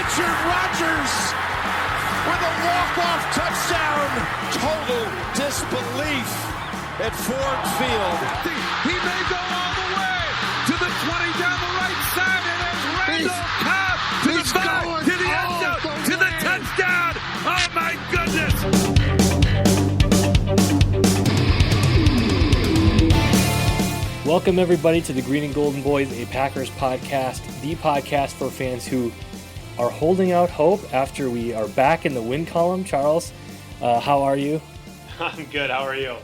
Richard Rodgers with a walk-off touchdown. Total disbelief at Ford Field. He may go all the way to the 20 down the right side, and there's Randall Cobb to the 5, to the end zone, to the touchdown. Oh my goodness. Welcome everybody to the Green and Golden Boys, a Packers podcast, the podcast for fans who are holding out hope after we are back in the win column. Charles, how are you? I'm good. How are you?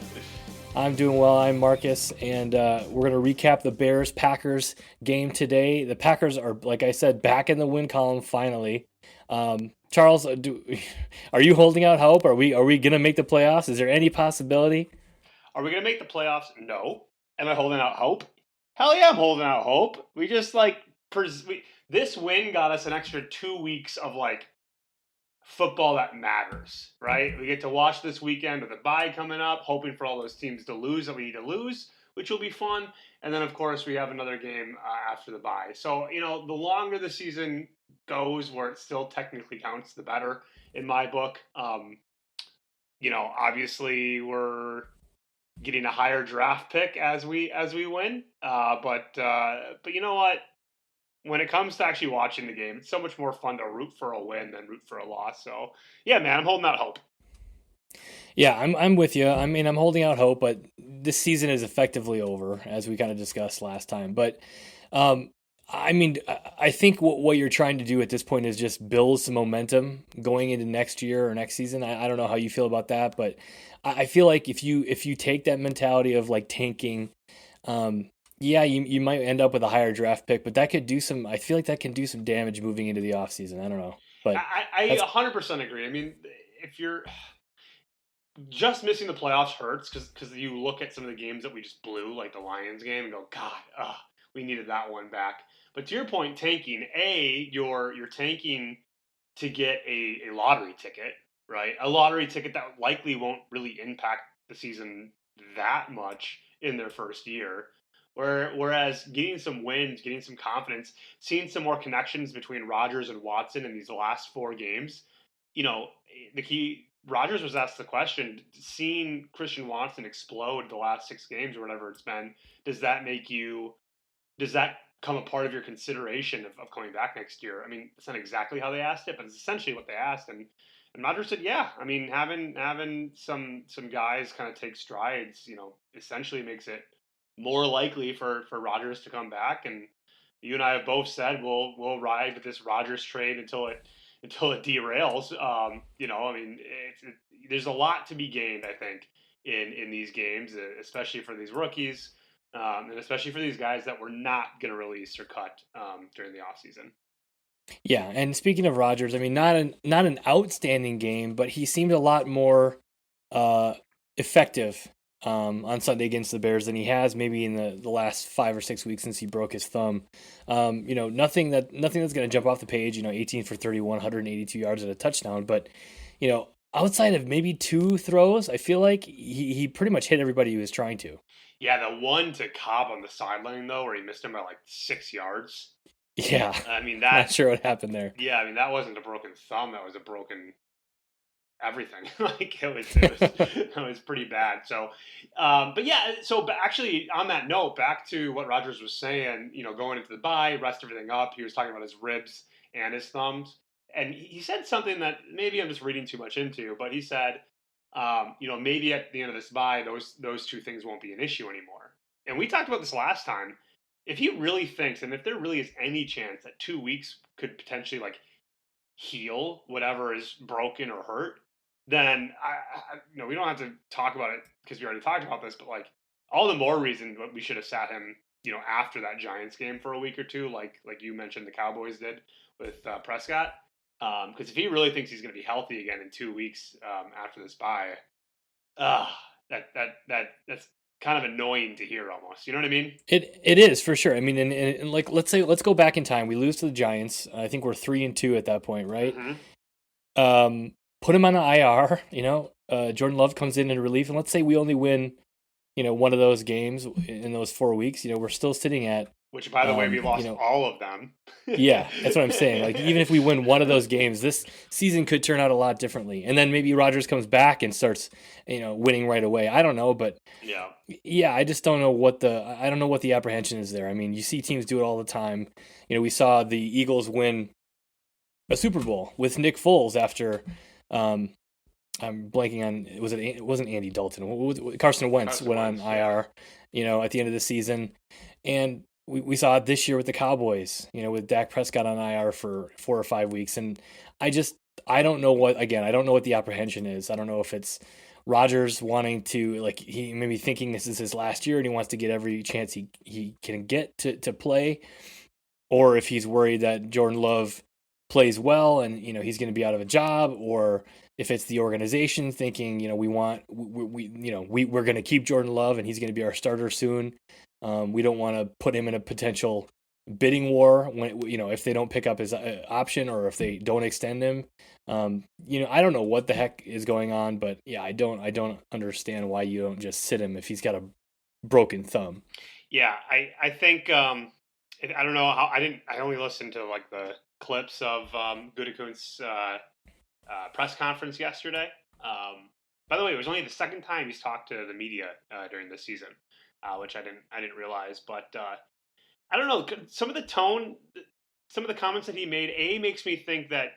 I'm doing well. I'm Marcus, and we're going to recap the Bears-Packers game today. The Packers are, like I said, back in the win column finally. Charles, are you holding out hope? Are we going to make the playoffs? Is there any possibility? Are we going to make the playoffs? No. Am I holding out hope? Hell yeah, I'm holding out hope. We just this win got us an extra 2 weeks of football that matters, right? We get to watch this weekend with a bye coming up, hoping for all those teams to lose that we need to lose, which will be fun. And then, of course, we have another game after the bye. So, the longer the season goes, where it still technically counts, the better in my book. Obviously we're getting a higher draft pick as we win. But you know what? When it comes to actually watching the game, it's so much more fun to root for a win than root for a loss. So yeah, man, I'm holding out hope. Yeah, I'm with you. I mean, I'm holding out hope, but this season is effectively over, as we kind of discussed last time. But I think what you're trying to do at this point is just build some momentum going into next year or next season. I don't know how you feel about that, but I feel like if you take that mentality of tanking, you might end up with a higher draft pick, but that could do some. I feel like that can do some damage moving into the offseason. I don't know, but I 100% agree. I mean, if you're just missing the playoffs hurts because you look at some of the games that we just blew, like the Lions game, and go, God, we needed that one back. But to your point, tanking, you're tanking to get a lottery ticket, right? A lottery ticket that likely won't really impact the season that much in their first year. Whereas getting some wins, getting some confidence, seeing some more connections between Rodgers and Watson in these last 4 games, Rodgers was asked the question, seeing Christian Watson explode the last 6 games or whatever it's been, does that come a part of your consideration of coming back next year? I mean, it's not exactly how they asked it, but it's essentially what they asked. And Rodgers said, yeah. I mean, having some guys kind of take strides, essentially makes it more likely for Rodgers to come back. And you and I have both said we'll ride with this Rodgers trade until it derails. There's a lot to be gained, I think, in these games, especially for these rookies. And especially for these guys that we're not going to release or cut during the offseason. Yeah, and speaking of Rodgers, I mean, not an outstanding game, but he seemed a lot more effective on Sunday against the Bears than he has maybe in the last 5 or 6 weeks since he broke his thumb. Nothing that's going to jump off the page. 18 for 31, 182 yards and a touchdown, but outside of maybe 2 throws, I feel like he pretty much hit everybody he was trying to. Yeah, the one to Cobb on the sideline, though, where he missed him by 6 yards. Yeah. I mean, not sure what happened there. Yeah, I mean, that wasn't a broken thumb. That was a broken everything. It was pretty bad. So, but yeah, actually, on that note, back to what Rodgers was saying, going into the bye, rest everything up. He was talking about his ribs and his thumbs. And he said something that maybe I'm just reading too much into, but he said, maybe at the end of this bye, those 2 things won't be an issue anymore. And we talked about this last time. If he really thinks, and if there really is any chance that 2 weeks could potentially heal whatever is broken or hurt, then we don't have to talk about it because we already talked about this. But all the more reason we should have sat him, after that Giants game for a week or 2, like you mentioned the Cowboys did with Prescott. Because if he really thinks he's going to be healthy again in 2 weeks after this bye, that's kind of annoying to hear almost. You know what I mean? It is for sure. I mean, and let's go back in time. We lose to the Giants. I think we're 3-2 at that point, right? Mm-hmm. Put him on an IR. Jordan Love comes in relief, and let's say we only win, one of those games in those 4 weeks. We're still sitting at Which, by the way, we lost all of them. Yeah, that's what I'm saying. Like, even if we win one of those games, this season could turn out a lot differently. And then maybe Rodgers comes back and starts, winning right away. I don't know, but yeah, I just don't know I don't know what the apprehension is there. I mean, you see teams do it all the time. We saw the Eagles win a Super Bowl with Nick Foles after, I'm blanking on, it wasn't Andy Dalton. Carson Wentz went on IR, at the end of the season. And we saw it this year with the Cowboys, with Dak Prescott on IR for 4 or 5 weeks. And I don't know what the apprehension is. I don't know if it's Rodgers wanting to, like, he maybe thinking this is his last year and he wants to get every chance he can get to play, or if he's worried that Jordan Love plays well and, he's going to be out of a job, or if it's the organization thinking, we're going to keep Jordan Love and he's going to be our starter soon. We don't want to put him in a potential bidding war when, if they don't pick up his option or if they don't extend him. I don't know what the heck is going on, but yeah, I don't understand why you don't just sit him if he's got a broken thumb. Yeah, I think I don't know how I only listened to like the clips of Gutekunst's press conference yesterday. By the way, it was only the second time he's talked to the media during this season. Which I didn't realize, but I don't know. Some of the tone, some of the comments that he made, makes me think that,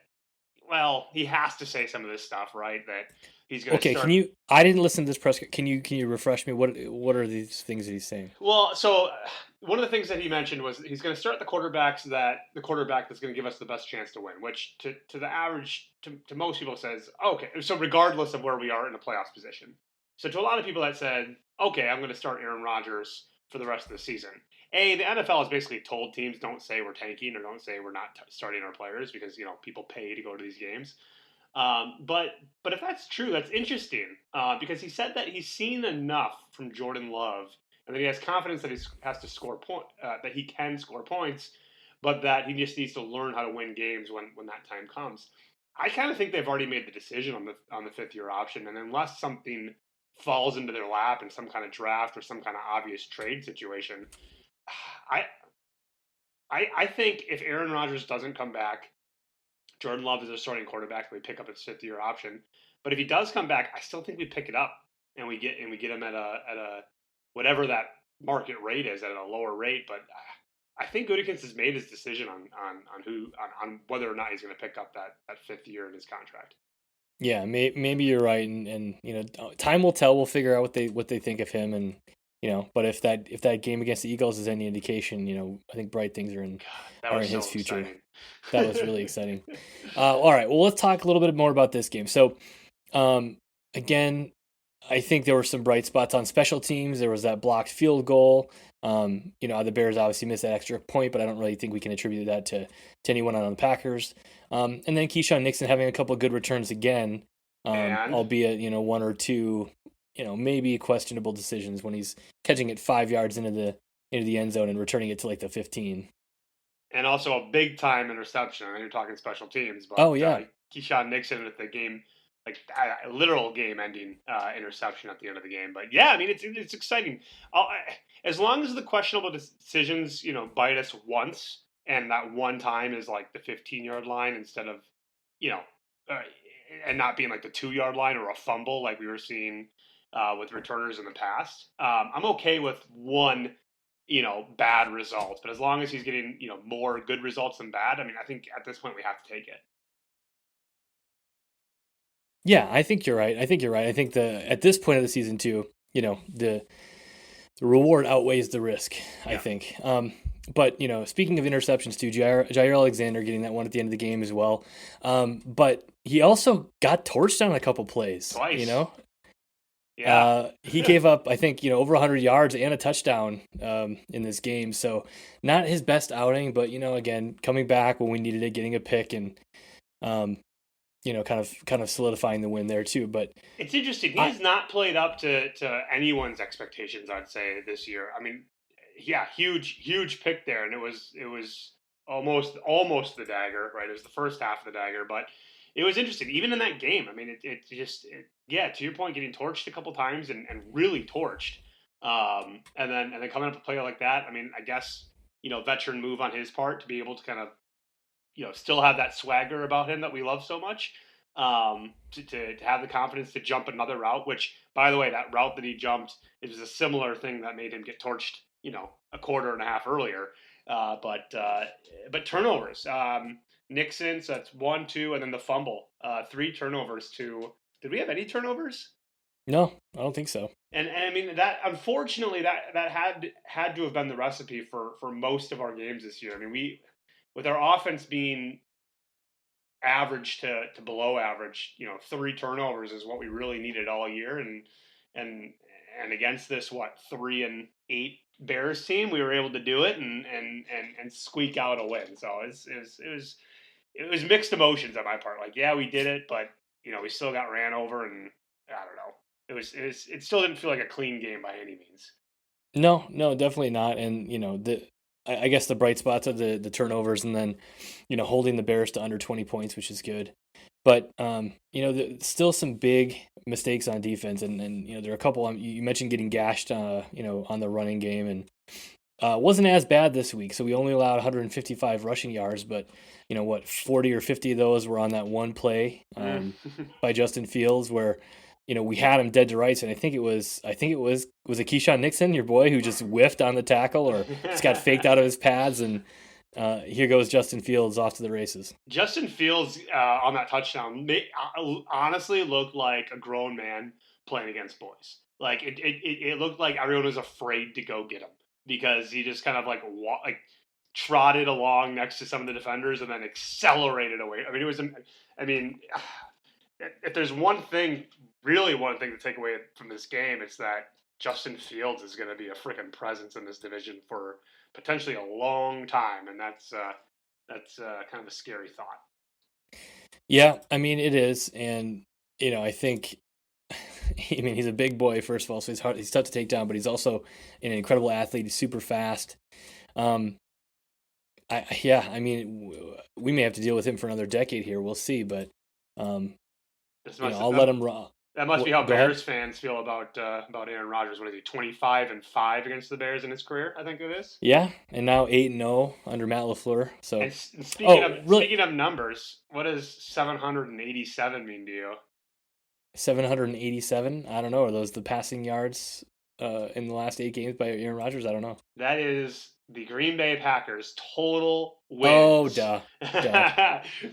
well, he has to say some of this stuff, right? That he's going to. Okay, I didn't listen to this press. Can you refresh me? What are these things that he's saying? Well, so one of the things that he mentioned was he's going to start the quarterback that's going to give us the best chance to win, which to the average, to most people says, okay, so regardless of where we are in the playoffs position. So to a lot of people that said, okay, I'm going to start Aaron Rodgers for the rest of the season. The NFL has basically told teams don't say we're tanking or don't say we're not starting our players because, people pay to go to these games. But if that's true, that's interesting because he said that he's seen enough from Jordan Love and that he has confidence that he has to score that he can score points, but that he just needs to learn how to win games when that time comes. I kind of think they've already made the decision on the 5th-year option, and unless something falls into their lap in some kind of draft or some kind of obvious trade situation, I think if Aaron Rodgers doesn't come back, Jordan Love is a starting quarterback. We pick up his 5th-year option, but if he does come back, I still think we pick it up and we get him at a whatever that market rate is, at a lower rate. But I think Gutekunst has made his decision on whether or not he's going to pick up that 5th year in his contract. Yeah, maybe you're right, and time will tell. We'll figure out what they think of him, and but if that game against the Eagles is any indication, I think bright things are in his future. Exciting. That was really exciting. All right, well, let's talk a little bit more about this game. So, again, I think there were some bright spots on special teams. There was that blocked field goal. The Bears obviously missed that extra point, but I don't really think we can attribute that to anyone on the Packers. And then Keyshawn Nixon having a couple of good returns again, albeit, one or two, maybe questionable decisions when he's catching it 5 yards into the end zone and returning it to like the 15. And also a big time interception. I know you're talking special teams, but Keyshawn Nixon at the game, like a literal game-ending interception at the end of the game. But yeah, I mean, it's exciting. As long as the questionable decisions, bite us once, and that one time is like the 15-yard line instead of, and not being like the 2-yard line or a fumble like we were seeing with returners in the past. I'm okay with one, bad result, but as long as he's getting, more good results than bad, I mean, I think at this point we have to take it. Yeah, I think you're right. I think at this point of the season too, the reward outweighs the risk, I think. But, speaking of interceptions too, Jair Alexander getting that one at the end of the game as well. But he also got torched on a couple plays. Twice. Yeah. He gave up, I think, over 100 yards and a touchdown in this game. So not his best outing, but, again, coming back when we needed it, getting a pick and, kind of solidifying the win there too. But it's interesting. He's not played up to anyone's expectations, I'd say, this year. I mean, yeah, huge pick there, and it was almost the dagger, right? It was the first half of the dagger, but it was interesting. Even in that game, I mean, it to your point, getting torched a couple times and really torched, and then coming up a play like that. I mean, I guess veteran move on his part to be able to kind of, still have that swagger about him that we love so much. To have the confidence to jump another route, which, by the way, that route that he jumped, it was a similar thing that made him get torched, a quarter and a half earlier. But turnovers. Nixon, so that's 1, 2, and then the fumble. 3 turnovers to. Did we have any turnovers? No, I don't think so. And I mean that, unfortunately, that had to have been the recipe for most of our games this year. I mean, with our offense being average to below average, 3 turnovers is what we really needed all year, and against this 3-8 Bears team, we were able to do it and squeak out a win. So it was mixed emotions on my part. Like, yeah, we did it, but we still got ran over, and I don't know. It still didn't feel like a clean game by any means. No, definitely not. And I guess the bright spots are the turnovers, and then holding the Bears to under 20 points, which is good. But still some big mistakes on defense, and there are a couple. You mentioned getting gashed, on the running game, and wasn't as bad this week. So we only allowed 155 rushing yards, but 40 or 50 of those were on that one play by Justin Fields where we had him dead to rights, and I think it was it Keyshawn Nixon, your boy, who just whiffed on the tackle or just got faked out of his pads, and here goes Justin Fields off to the races. Justin Fields on that touchdown honestly looked like a grown man playing against boys. Like it looked like everyone was afraid to go get him because he just kind of like trotted along next to some of the defenders and then accelerated away. I mean, if there's one thing to take away from this game, it's that Justin Fields is going to be a freaking presence in this division for potentially a long time, and that's kind of a scary thought. Yeah, I mean it is, and I think, he's a big boy first of all, so he's tough to take down, but he's also an incredible athlete. He's super fast. We may have to deal with him for another decade here. We'll see, but I'll let him run. That must be how Bears fans feel about Aaron Rodgers. What is he, 25-5 against the Bears in his career? I think it is. Yeah, and now 8-0 under Matt LaFleur. So, and speaking of numbers, what does 787 mean to you? 787? I don't know. Are those the passing yards in the last 8 games by Aaron Rodgers? I don't know. That is the Green Bay Packers total wins. Oh, duh.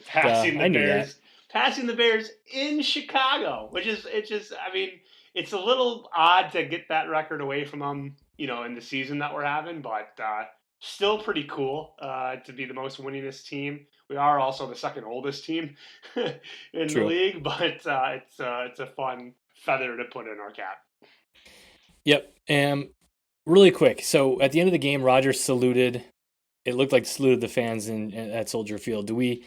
Passing the Bears. Passing the Bears in Chicago, it's a little odd to get that record away from them, in the season that we're having, but still pretty cool to be the most winningest team. We are also the second oldest team in the league, but it's a fun feather to put in our cap. Yep. Really quick. So at the end of the game, Rodgers saluted. It looked like saluted the fans at Soldier Field. Do we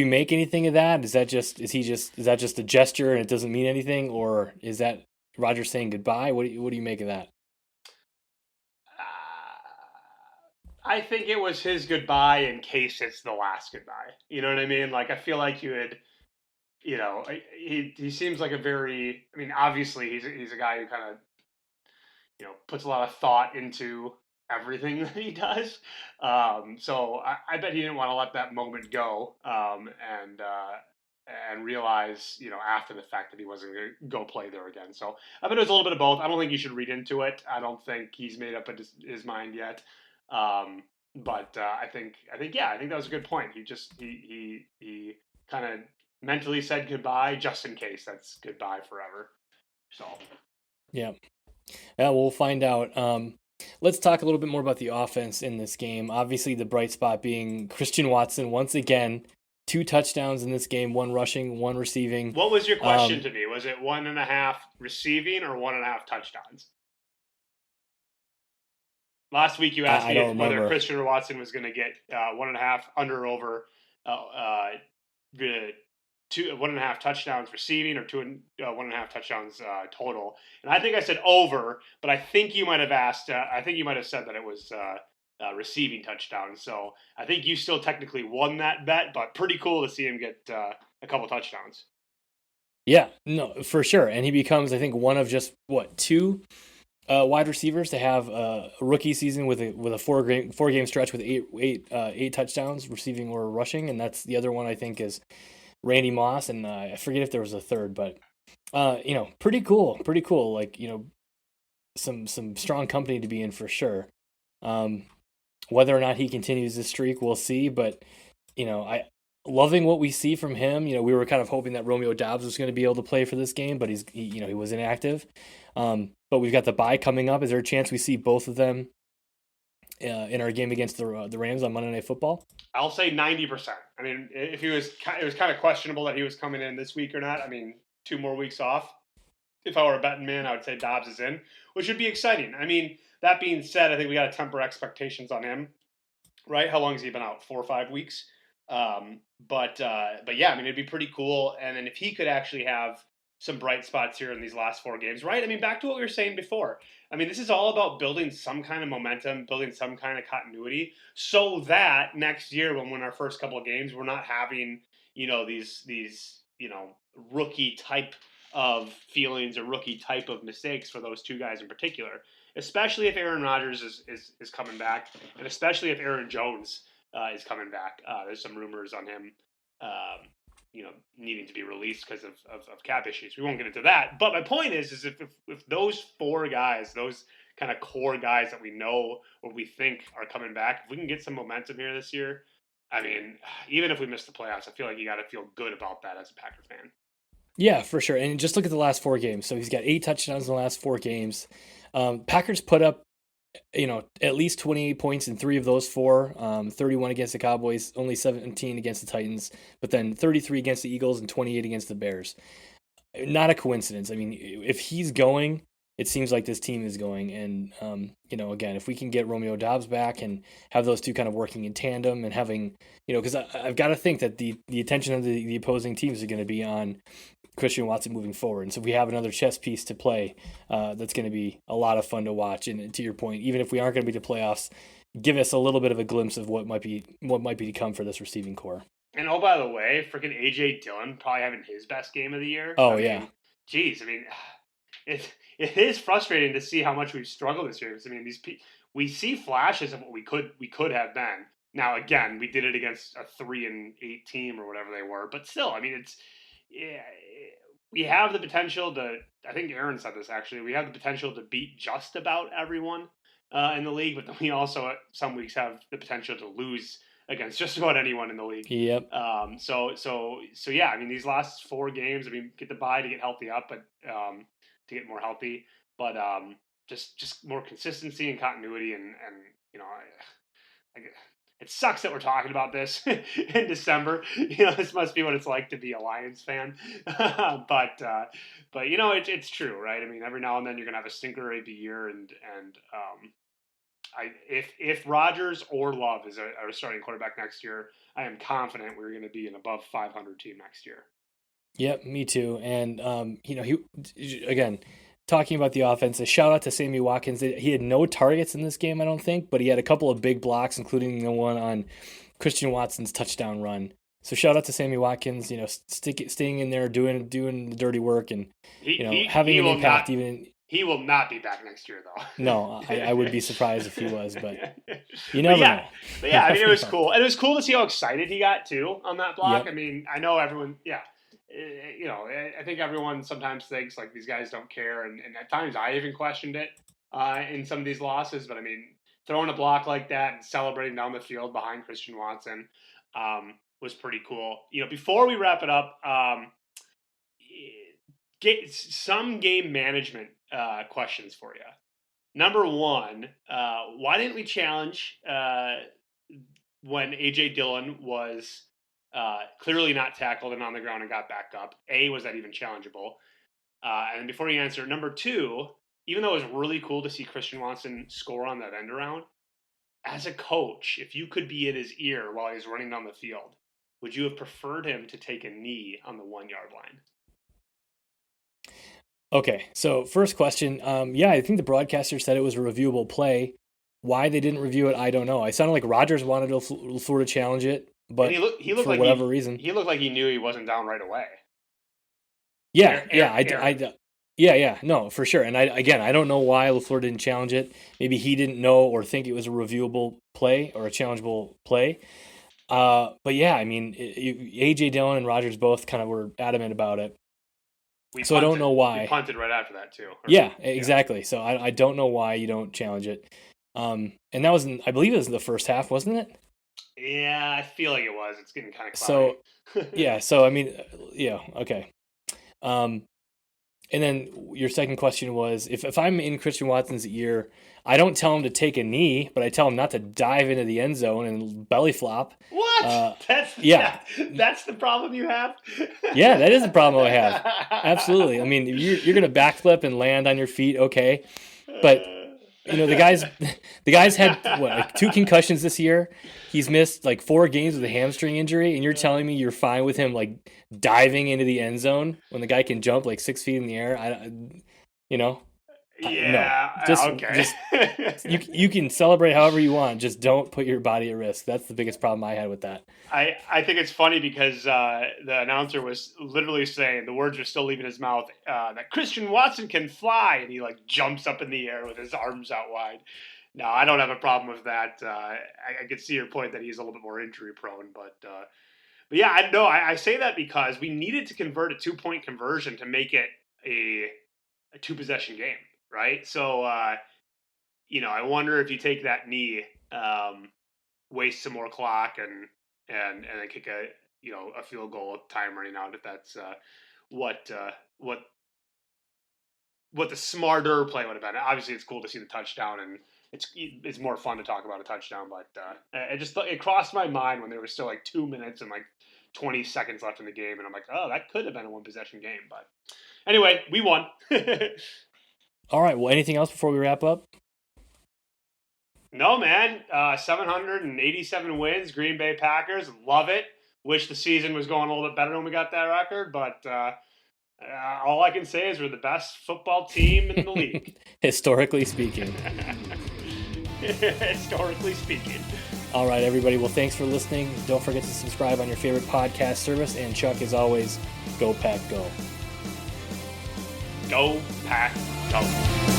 make anything of that? Is that just a gesture and it doesn't mean anything, or is that Rodgers saying goodbye? What do you make of that? I think it was his goodbye in case it's the last goodbye. You know what I mean? Like, I feel like you had, he seems like a very, obviously he's a guy who kind of, puts a lot of thought into everything that he does. So I bet he didn't want to let that moment go and realize, after the fact that he wasn't going to go play there again. So I bet it was a little bit of both. I don't think you should read into it. I don't think he's made up his mind yet. But I think that was a good point. He kind of mentally said goodbye just in case that's goodbye forever. So yeah, we'll find out. Let's talk a little bit more about the offense in this game. Obviously, the bright spot being Christian Watson once again. 2 touchdowns in this game, 1 rushing, 1 receiving. What was your question to me? Was it 1.5 receiving or 1.5 touchdowns? Last week you asked me whether Christian Watson was going to get 1.5 under or over 1.5 touchdowns receiving or 1.5 touchdowns total. And I think I said over, but I think you might have asked. I think you might have said that it was receiving touchdowns. So I think you still technically won that bet, but pretty cool to see him get a couple touchdowns. Yeah, no, for sure. And he becomes, I think, one of just 2 wide receivers to have a rookie season with a four game stretch with eight touchdowns receiving or rushing, and that's the other one I think is Randy Moss, and I forget if there was a third, but pretty cool, like some strong company to be in for sure. Whether or not he continues this streak, we'll see, but I loving what we see from him. We were kind of hoping that Romeo Doubs was going to be able to play for this game, but he was inactive. But we've got the bye coming up. Is there a chance we see both of them in our game against the Rams on Monday Night Football? I'll say 90%. I mean, if it was kind of questionable that he was coming in this week or not. I mean, 2 more weeks off. If I were a betting man, I would say Doubs is in, which would be exciting. I mean, that being said, I think we got to temper expectations on him, right? How long has he been out? 4 or 5 weeks. But yeah, I mean, it'd be pretty cool. And then if he could actually have some bright spots here in these last 4 games, right? I mean, back to what we were saying before. I mean, this is all about building some kind of momentum, building some kind of continuity, so that next year when we win our first couple of games, we're not having, these rookie type of feelings or rookie type of mistakes for those 2 guys in particular, especially if Aaron Rodgers is coming back, and especially if Aaron Jones is coming back. There's some rumors on him, needing to be released because of cap issues. We won't get into that. But my point is if those 4 guys, those kind of core guys that we know or we think are coming back, if we can get some momentum here this year, I mean, even if we miss the playoffs, I feel like you got to feel good about that as a Packer fan. Yeah, for sure. And just look at the last 4 games. So he's got 8 touchdowns in the last 4 games. Packers put up at least 28 points in 3 of those 4, 31 against the Cowboys, only 17 against the Titans, but then 33 against the Eagles and 28 against the Bears. Not a coincidence. I mean, if he's going, it seems like this team is going. And, again, if we can get Romeo Doubs back and have those 2 kind of working in tandem and having, because I've got to think that the attention of the opposing teams is going to be on Christian Watson moving forward. And so if we have another chess piece to play, that's going to be a lot of fun to watch. And to your point, even if we aren't going to be to playoffs, give us a little bit of a glimpse of what might be to come for this receiving core. And oh, by the way, freaking A.J. Dillon probably having his best game of the year. Oh, yeah. Geez, I mean, it is frustrating to see how much we've struggled this year. I mean, we see flashes of what we could have been. Now, again, we did it against a 3-8 team or whatever they were, but still, I mean, we have the potential to. I think Aaron said this actually. We have the potential to beat just about everyone in the league, but then we also some weeks have the potential to lose against just about anyone in the league. Yep. So yeah. I mean, these last 4 games. I mean, get the bye to get healthy up, but to get more healthy, but just more consistency and continuity, and it sucks that we're talking about this in December. This must be what it's like to be a Lions fan. but it's true, right? I mean, every now and then you're gonna have a stinker every year, and if Rodgers or Love is our starting quarterback next year, I am confident we're going to be an above 500 team next year. Yep, me too. And he again. Talking about the offense, a shout out to Sammy Watkins. He had no targets in this game, I don't think, but he had a couple of big blocks, including the one on Christian Watson's touchdown run. So shout out to Sammy Watkins, staying in there, doing the dirty work, and having an impact. He will not be back next year, though. No, I would be surprised if he was, but you never know. But yeah, I mean, it was cool, and it was cool to see how excited he got too on that block. Yep. I mean, I know everyone, yeah. I think everyone sometimes thinks like these guys don't care, and at times I even questioned it in some of these losses. But I mean, throwing a block like that and celebrating down the field behind Christian Watson was pretty cool. Before we wrap it up, get some game management questions for you. Number 1, why didn't we challenge when A.J. Dillon was clearly not tackled and on the ground and got back up? A, was that even challengeable? And then before you answer, number 2, even though it was really cool to see Christian Watson score on that end around, as a coach, if you could be in his ear while he's running down the field, would you have preferred him to take a knee on the 1-yard line? Okay, so first question. Yeah, I think the broadcaster said it was a reviewable play. Why they didn't review it, I don't know. It sounded like Rodgers wanted LaFleur to challenge it, but he looked for like whatever reason. He looked like he knew he wasn't down right away. Yeah, Yeah, no, for sure. And I don't know why LaFleur didn't challenge it. Maybe he didn't know or think it was a reviewable play or a challengeable play. But yeah, I mean, AJ Dillon and Rodgers both kind of were adamant about it. I don't know why. We punted right after that too. Yeah, exactly. So I don't know why you don't challenge it. And that was, I believe it was in the first half, wasn't it? Yeah, I feel like it was. It's getting kind of cloudy. So, yeah. So, I mean, yeah, okay. And then your second question was, if I'm in Christian Watson's ear, I don't tell him to take a knee, but I tell him not to dive into the end zone and belly flop. What? That's the problem you have? Yeah, that is the problem I have. Absolutely. I mean, you're going to backflip and land on your feet, okay. But, you know, the guy's had, like 2 concussions this year. He's missed like 4 games with a hamstring injury, and you're telling me you're fine with him like diving into the end zone when the guy can jump like 6 feet in the air? Yeah. No. Okay. You can celebrate however you want. Just don't put your body at risk. That's the biggest problem I had with that. I think it's funny because the announcer was literally saying, the words are still leaving his mouth, that Christian Watson can fly, and he like jumps up in the air with his arms out wide. No, I don't have a problem with that. I could see your point that he's a little bit more injury prone, but yeah, I say that because we needed to convert a 2-point conversion to make it a 2-possession game, right? So, you know, I wonder if you take that knee, waste some more clock and then kick a field goal with time running out, if that's what the smarter play would have been. Obviously, it's cool to see the touchdown, and it's more fun to talk about a touchdown, but it crossed my mind when there was still like 2 minutes and like 20 seconds left in the game, and I'm like, oh, that could have been a 1-possession game. But anyway, we won. All right. Well, anything else before we wrap up? No, man. 787 wins, Green Bay Packers. Love it. Wish the season was going a little bit better when we got that record, but all I can say is we're the best football team in the league. Historically speaking. Historically speaking. All right, everybody. Well, thanks for listening. Don't forget to subscribe on your favorite podcast service. And Chuck, as always, go Pack, go. Go Pack, go.